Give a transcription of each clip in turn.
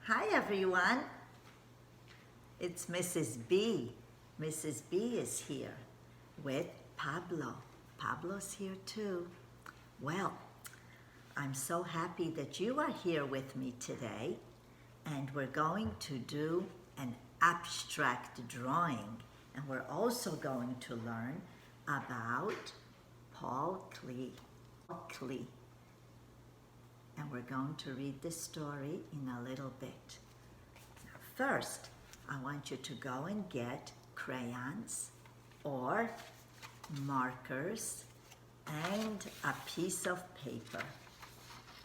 Hi everyone, it's Mrs. B. Mrs. B is here with Pablo. Pablo's here too. Well, I'm so happy that you are here with me today, and we're going to do an abstract drawing, and we're also going to learn about Paul Klee. And we're going to read the story in a little bit. Now, first, I want you to go and get crayons or markers and a piece of paper.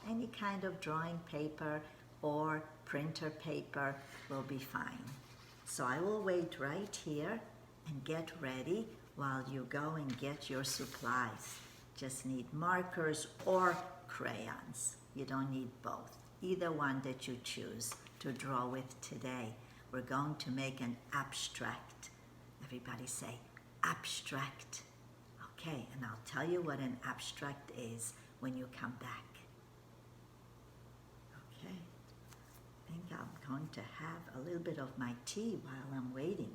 Any kind of drawing paper or printer paper will be fine. So I will wait right here and get ready while you go and get your supplies. Just need markers or crayons. You don't need both. Either one that you choose to draw with today. We're going to make an abstract. Everybody say abstract. Okay, and I'll tell you what an abstract is when you come back. Okay, I think I'm going to have a little bit of my tea while I'm waiting.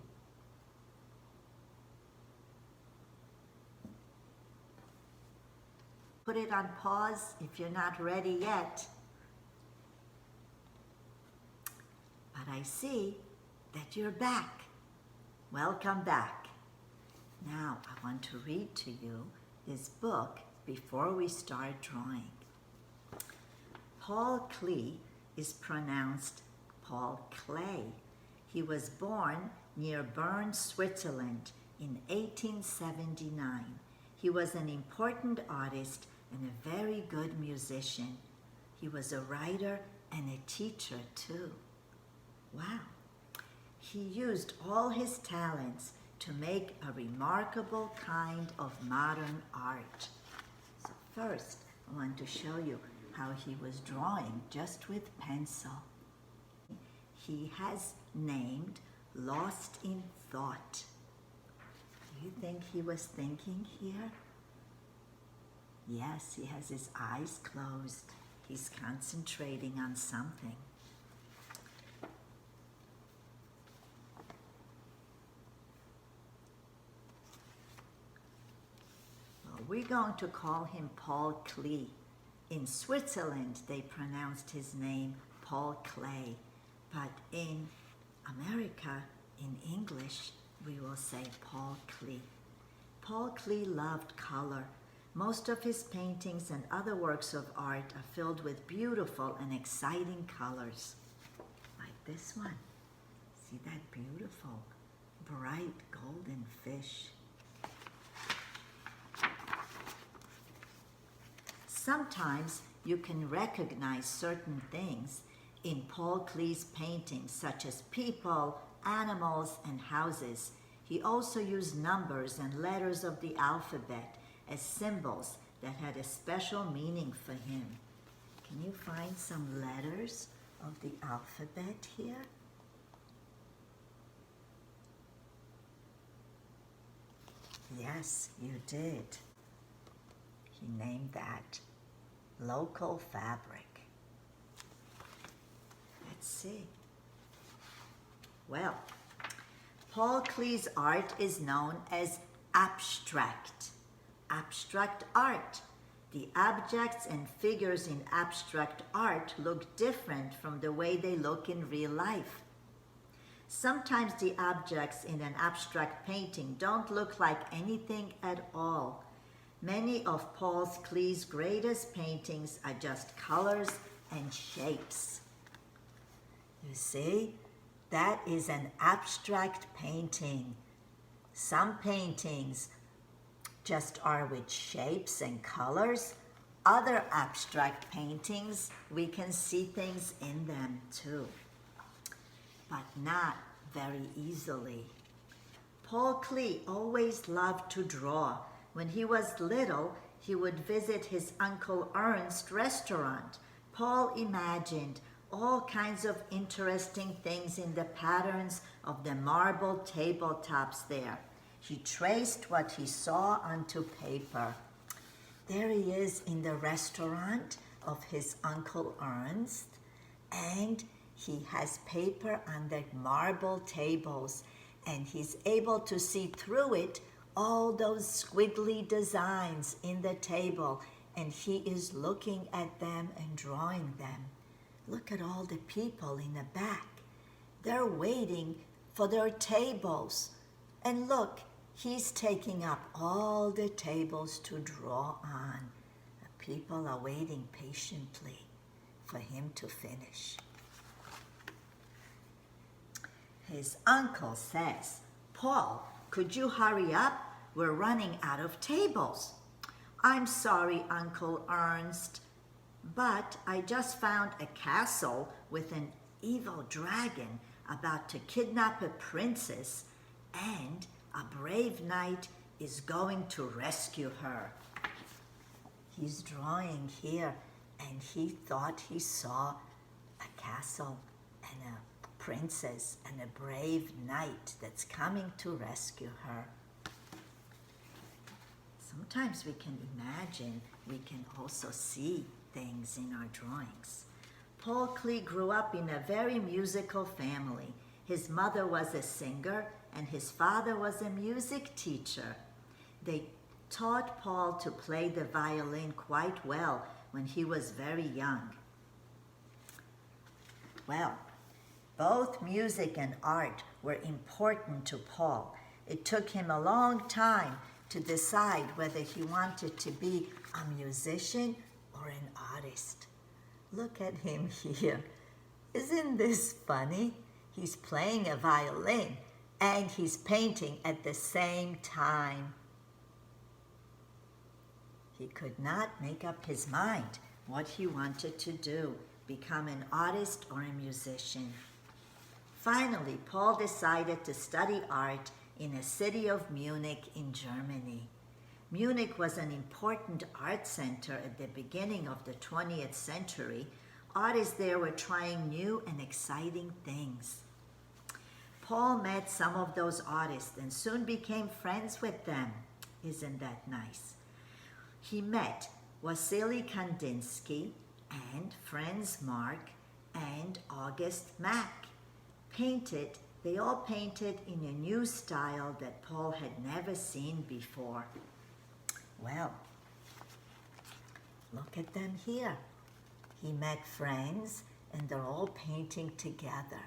Put it on pause if you're not ready yet. But I see that you're back. Welcome back. Now I want to read to you this book before we start drawing. Paul Klee is pronounced Paul Klee. He was born near Bern, Switzerland in 1879. He was an important artist and a very good musician. He was a writer and a teacher too. Wow. He used all his talents to make a remarkable kind of modern art. So first, I want to show you how he was drawing just with pencil. He has named Lost in Thought. Do you think he was thinking here? Yes, he has his eyes closed. He's concentrating on something. Well, we're going to call him Paul Klee. In Switzerland, they pronounced his name Paul Klee, but in America, in English, we will say Paul Klee. Paul Klee loved color. Most of his paintings and other works of art are filled with beautiful and exciting colors. Like this one. See that beautiful, bright golden fish. Sometimes you can recognize certain things in Paul Klee's paintings, such as people, animals, and houses. He also used numbers and letters of the alphabet as symbols that had a special meaning for him. Can you find some letters of the alphabet here? Yes, you did. He named that local fabric. Let's see. Well, Paul Klee's art is known as abstract. Abstract art. The objects and figures in abstract art look different from the way they look in real life. Sometimes the objects in an abstract painting don't look like anything at all. Many of Paul Klee's greatest paintings are just colors and shapes. You see, that is an abstract painting. Some paintings just are with shapes and colors. Other abstract paintings, we can see things in them too, but not very easily. Paul Klee always loved to draw. When he was little, he would visit his Uncle Ernst's restaurant. Paul imagined all kinds of interesting things in the patterns of the marble tabletops there. He traced what he saw onto paper. There he is in the restaurant of his Uncle Ernst, and He has paper on the marble tables, and he's able to see through it all those squiggly designs in the table, and he is looking at them and drawing them. Look at all the people in the back. They're waiting for their tables. And look, he's taking up all the tables to draw on. The people are waiting patiently for him to finish. His uncle says, "Paul, could you hurry up? We're running out of tables." "I'm sorry, Uncle Ernst, but I just found a castle with an evil dragon about to kidnap a princess, and a brave knight is going to rescue her." He's drawing here, and he thought he saw a castle and a princess and a brave knight that's coming to rescue her. Sometimes we can imagine, we can also see things in our drawings. Paul Klee grew up in a very musical family. His mother was a singer and his father was a music teacher. They taught Paul to play the violin quite well when he was very young. Well, both music and art were important to Paul. It took him a long time to decide whether he wanted to be a musician or an artist. Look at him here. Isn't this funny? He's playing a violin and he's painting at the same time. He could not make up his mind what he wanted to do, become an artist or a musician. Finally, Paul decided to study art in the city of Munich in Germany. Munich was an important art center at the beginning of the 20th century. Artists there were trying new and exciting things. Paul met some of those artists and soon became friends with them. Isn't that nice? He met Wassily Kandinsky and Franz Marc and August Mack. They all painted in a new style that Paul had never seen before. Well, look at them here. He met friends and they're all painting together.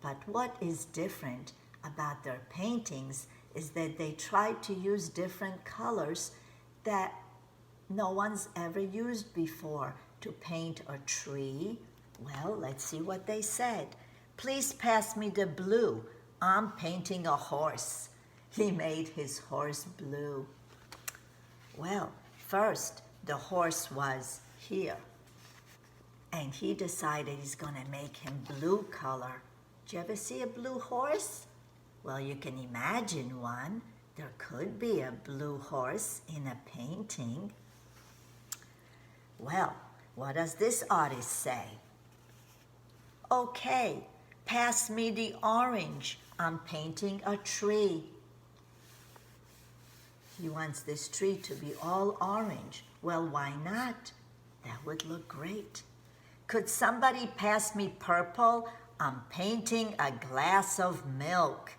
But what is different about their paintings is that they tried to use different colors that no one's ever used before to paint a tree. Well, let's see what they said. "Please pass me the blue. I'm painting a horse." He made his horse blue. Well, first the horse was here, and he decided he's going to make him blue color. Did you ever see a blue horse? Well, you can imagine one. There could be a blue horse in a painting. Well, what does this artist say? "Okay, pass me the orange. I'm painting a tree." He wants this tree to be all orange. Well, why not? That would look great. "Could somebody pass me purple? I'm painting a glass of milk."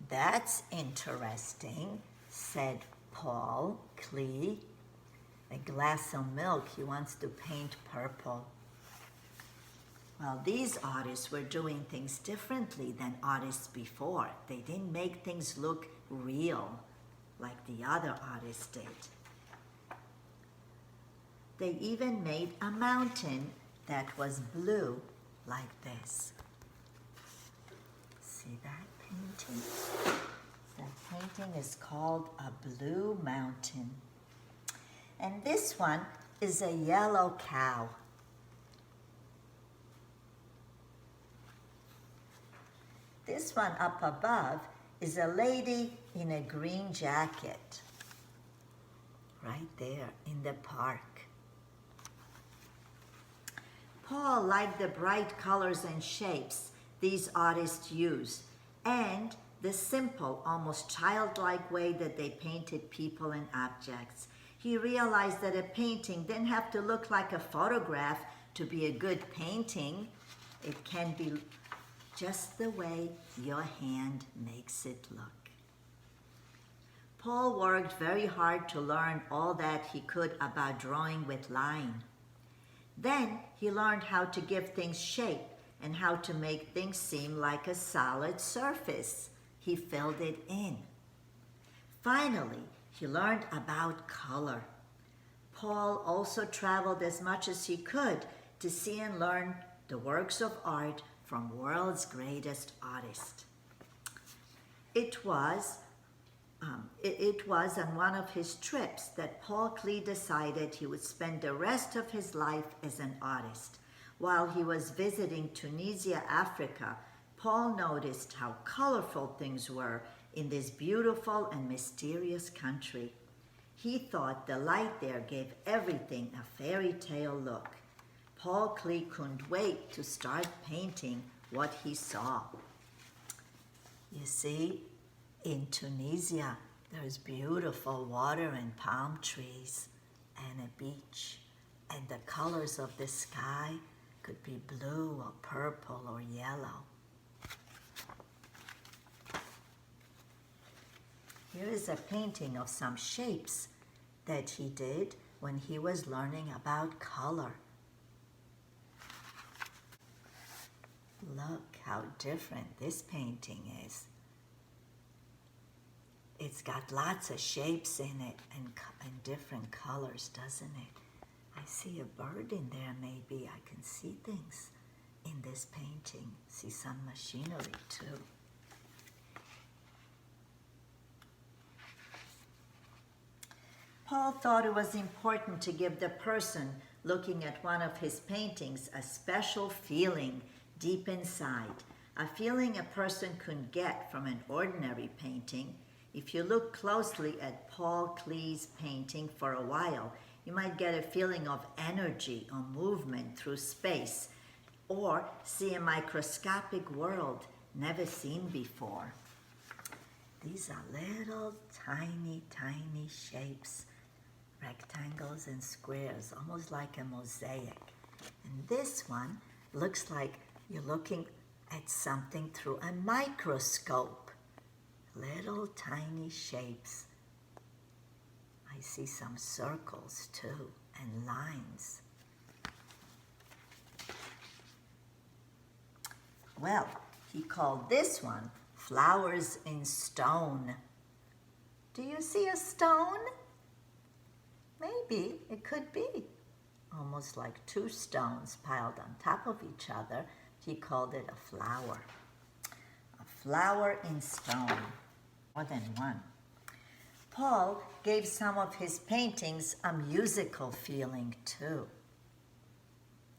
"That's interesting," said Paul Klee. A glass of milk, he wants to paint purple. Well, these artists were doing things differently than artists before. They didn't make things look real like the other artists did. They even made a mountain that was blue like this. See that painting? That painting is called a blue mountain. And this one is a yellow cow. This one up above is a lady in a green jacket, right there in the park. Paul liked the bright colors and shapes these artists used, and the simple, almost childlike way that they painted people and objects. He realized that a painting didn't have to look like a photograph to be a good painting. It can be just the way your hand makes it look. Paul worked very hard to learn all that he could about drawing with line. Then he learned how to give things shape and how to make things seem like a solid surface. He filled it in. Finally, he learned about color. Paul also traveled as much as he could to see and learn the works of art from world's greatest artists. It was on one of his trips that Paul Klee decided he would spend the rest of his life as an artist. While he was visiting Tunisia, Africa, Paul noticed how colorful things were in this beautiful and mysterious country. He thought the light there gave everything a fairy tale look. Paul Klee couldn't wait to start painting what he saw. You see, in Tunisia, there's beautiful water and palm trees and a beach, and the colors of the sky could be blue or purple or yellow. Here is a painting of some shapes that he did when he was learning about color. Look how different this painting is. It's got lots of shapes in it and different colors, doesn't it? I see a bird in there maybe. I can see things in this painting. See some machinery too. Paul thought it was important to give the person looking at one of his paintings a special feeling deep inside, a feeling a person couldn't get from an ordinary painting. If you look closely at Paul Klee's painting for a while, you might get a feeling of energy or movement through space, or see a microscopic world never seen before. These are little tiny, tiny shapes, rectangles and squares, almost like a mosaic. And this one looks like you're looking at something through a microscope. Little tiny shapes. I see some circles too, and lines. Well, he called this one Flowers in Stone. Do you see a stone? Maybe it could be. Almost like two stones piled on top of each other. He called it a flower. A flower in stone. More than one. Paul gave some of his paintings a musical feeling too.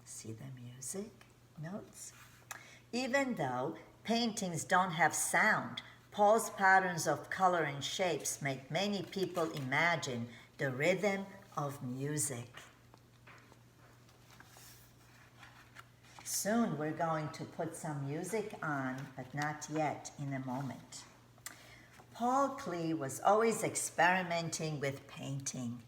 See the music notes? Even though paintings don't have sound, Paul's patterns of color and shapes make many people imagine the rhythm of music. Soon we're going to put some music on, but not yet, in a moment. Paul Klee was always experimenting with painting.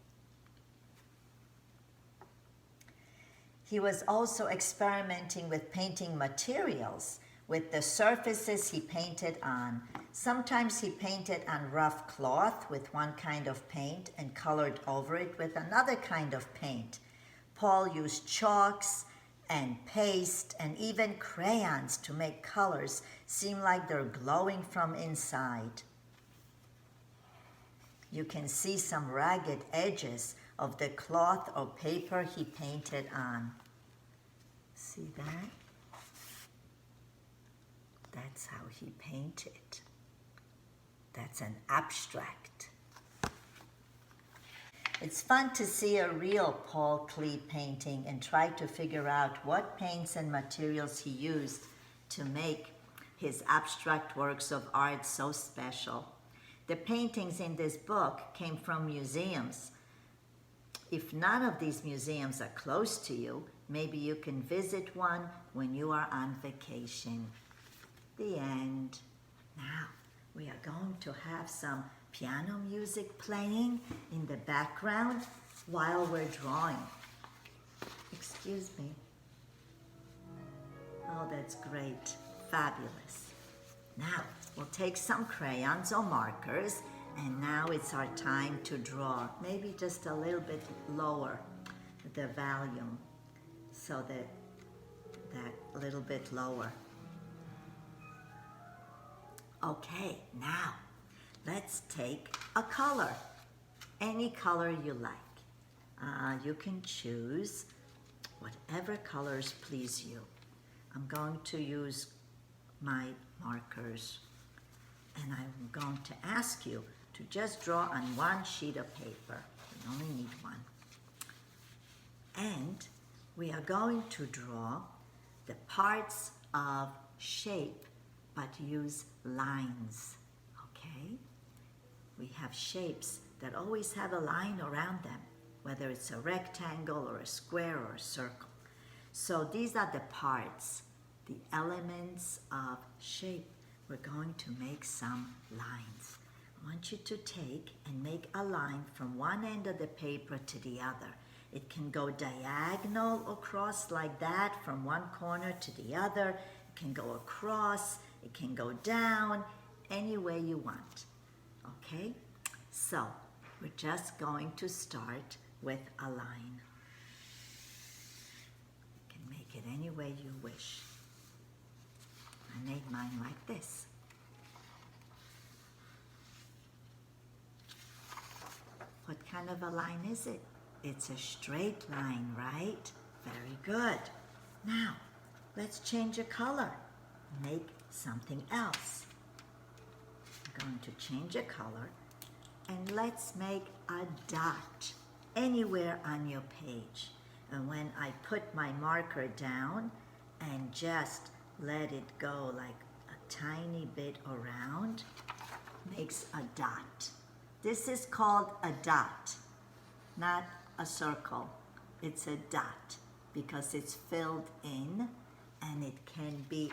He was also experimenting with painting materials, with the surfaces he painted on. Sometimes he painted on rough cloth with one kind of paint and colored over it with another kind of paint. Paul used chalks and paste and even crayons to make colors seem like they're glowing from inside. You can see some ragged edges of the cloth or paper he painted on. See that? That's how he painted. That's an abstract. It's fun to see a real Paul Klee painting and try to figure out what paints and materials he used to make his abstract works of art so special. The paintings in this book came from museums. If none of these museums are close to you, maybe you can visit one when you are on vacation. The end. Now, we are going to have some piano music playing in the background while we're drawing. Excuse me. Oh, That's great. Fabulous. Now, we'll take some crayons or markers, and now it's our time to draw. Maybe just a little bit lower the volume, so that little bit lower. Okay, now let's take a color, any color you like. You can choose whatever colors please you. I'm going to use my markers, and I'm going to ask you to just draw on one sheet of paper. You only need one. And we are going to draw the parts of shape, but use lines, okay? We have shapes that always have a line around them, whether it's a rectangle or a square or a circle. So these are the parts, the elements of shape. We're going to make some lines. I want you to take and make a line from one end of the paper to the other. It can go diagonal across like that from one corner to the other. It can go across, it can go down, any way you want, okay? So we're just going to start with a line. You can make it any way you wish. I made mine like this. What kind of a line is it? It's a straight line, right? Very good. Now, let's change a color. Make something else. I'm going to change a color, and let's make a dot anywhere on your page. And when I put my marker down and just let it go like a tiny bit around, makes a dot. This is called a dot, not a circle. It's a dot because it's filled in, and it can be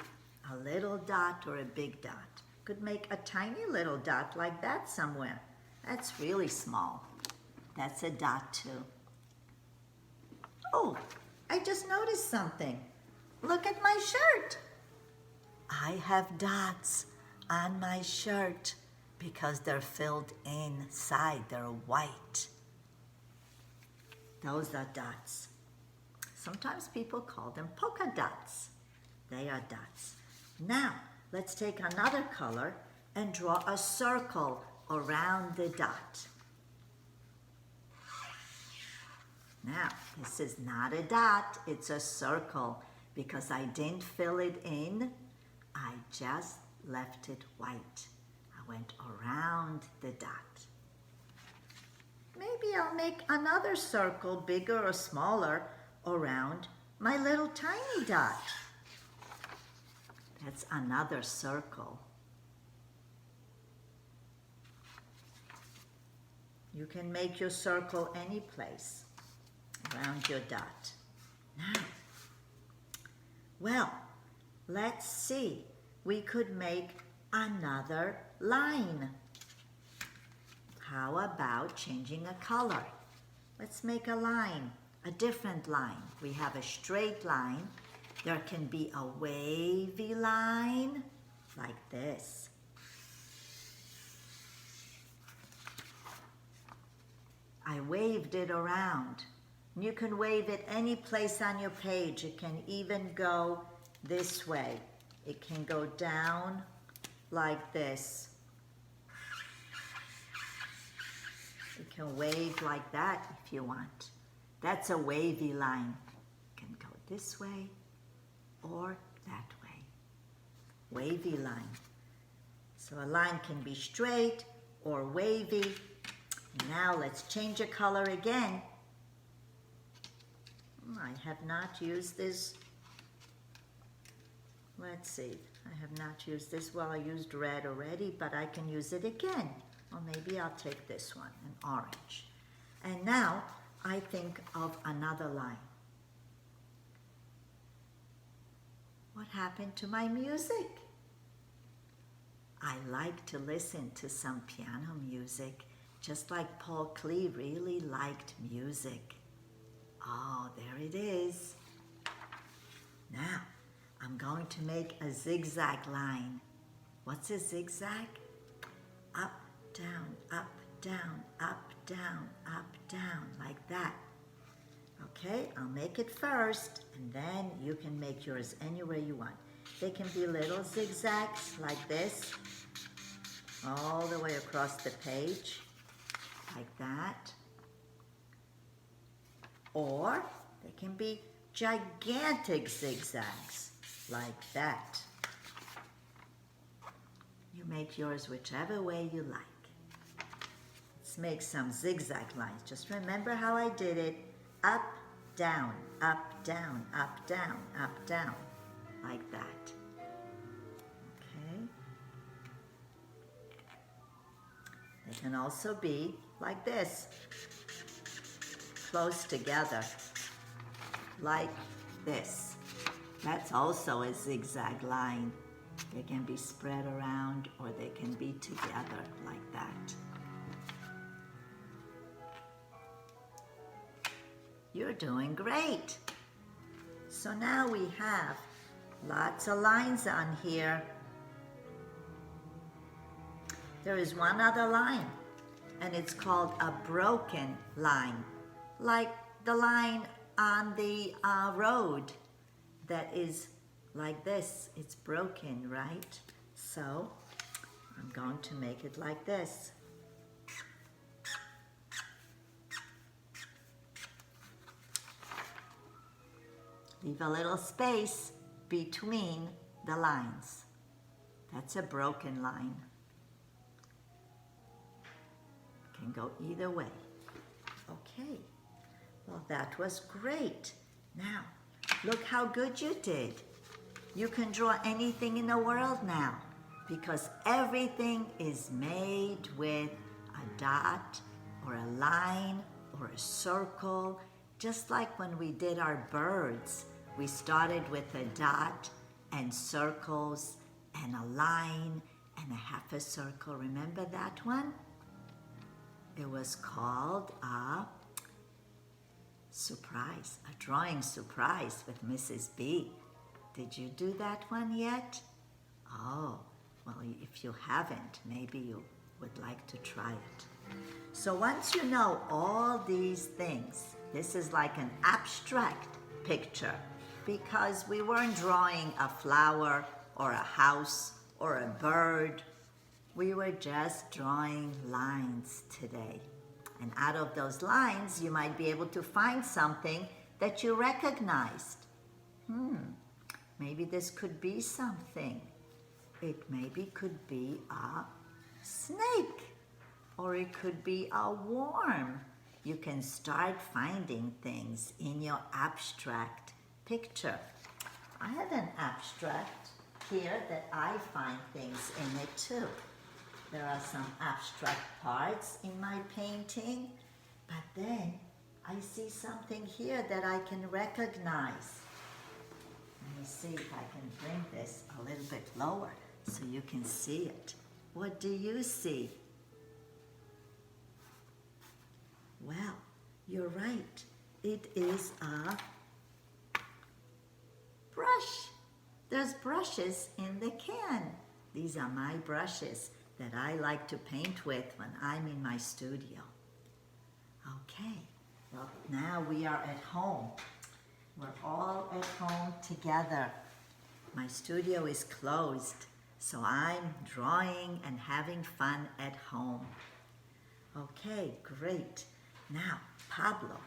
a little dot or a big dot. Could make a tiny little dot like that somewhere. That's really small. That's a dot too. Oh, I just noticed something. Look at my shirt. I have dots on my shirt because they're filled inside. They're white. Those are dots. Sometimes people call them polka dots. They are dots. Now, let's take another color and draw a circle around the dot. Now, this is not a dot, it's a circle because I didn't fill it in. I just left it white. I went around the dot. Maybe I'll make another circle, bigger or smaller, around my little tiny dot. That's another circle. You can make your circle any place around your dot. Now, well, let's see. We could make another line. How about changing a color? Let's make a line, a different line. We have a straight line. There can be a wavy line like this. I waved it around. You can wave it any place on your page. It can even go this way. It can go down like this. You can wave like that if you want. That's a wavy line. It can go this way or that way. Wavy line. So a line can be straight or wavy. Now let's change a color again. I have not used this. Let's see. I have not used this. Well, I used red already, but I can use it again. Or maybe I'll take this one, an orange. And now I think of another line. What happened to my music? I like to listen to some piano music, just like Paul Klee really liked music. Oh, there it is. Now, I'm going to make a zigzag line. What's a zigzag? Up, down, up, down, up, down, up, down, like that. Okay, I'll make it first, and then you can make yours anywhere you want. They can be little zigzags like this, all the way across the page, like that. Or they can be gigantic zigzags, like that. You make yours whichever way you like. Let's make some zigzag lines. Just remember how I did it. Up, down, up, down, up, down, up, down, like that. Okay. They can also be like this, close together, like this. That's also a zigzag line. They can be spread around or they can be together like that. You're doing great. So now we have lots of lines on here. There is one other line, and it's called a broken line, like the line on the road that is like this. It's broken, right? So I'm going to make it like this. Leave a little space between the lines. That's a broken line. Can go either way. Okay, well that was great. Now, look how good you did. You can draw anything in the world now because everything is made with a dot or a line or a circle, just like when we did our birds. We started with a dot and circles and a line and a half a circle. Remember that one? It was called a surprise, a drawing surprise with Mrs.B. Did you do that one yet? Oh, well, if you haven't, maybe you would like to try it. So once you know all these things, this is like an abstract picture because we weren't drawing a flower or a house or a bird. We were just drawing lines today. And out of those lines, you might be able to find something that you recognized. Maybe this could be something. It maybe could be a snake, or it could be a worm. You can start finding things in your abstract picture. I have an abstract here that I find things in it too. There are some abstract parts in my painting, but then I see something here that I can recognize. Let me see if I can bring this a little bit lower so you can see it. What do you see? Well, you're right. It is a brush. There's brushes in the can. These are my brushes that I like to paint with when I'm in my studio. Okay, well now we are at home. We're all at home together. My studio is closed, so I'm drawing and having fun at home. Okay, great. Now, Pablo's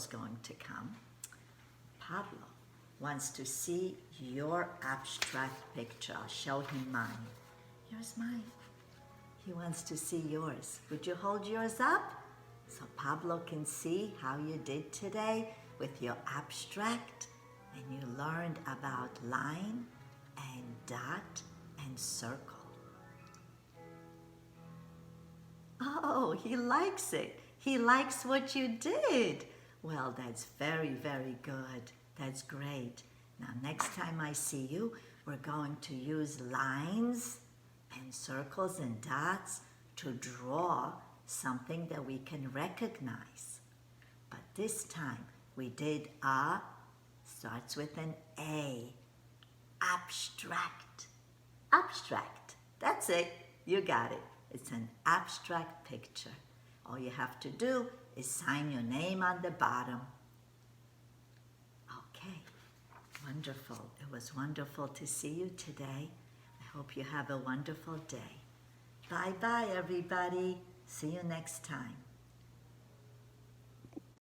going to come. Pablo wants to see your abstract picture. I'll show him mine. Here's mine. He wants to see yours. Would you hold yours up so Pablo can see how you did today with your abstract? And you learned about line and dot and circle. Oh, he likes it. He likes what you did. Well, that's very, very good. That's great. Now, next time I see you, we're going to use lines and circles and dots to draw something that we can recognize. But this time, we did starts with an A. Abstract. Abstract. That's it. You got it. It's an abstract picture. All you have to do is sign your name on the bottom. Okay. Wonderful. It was wonderful to see you today. I hope you have a wonderful day. Bye-bye, everybody. See you next time.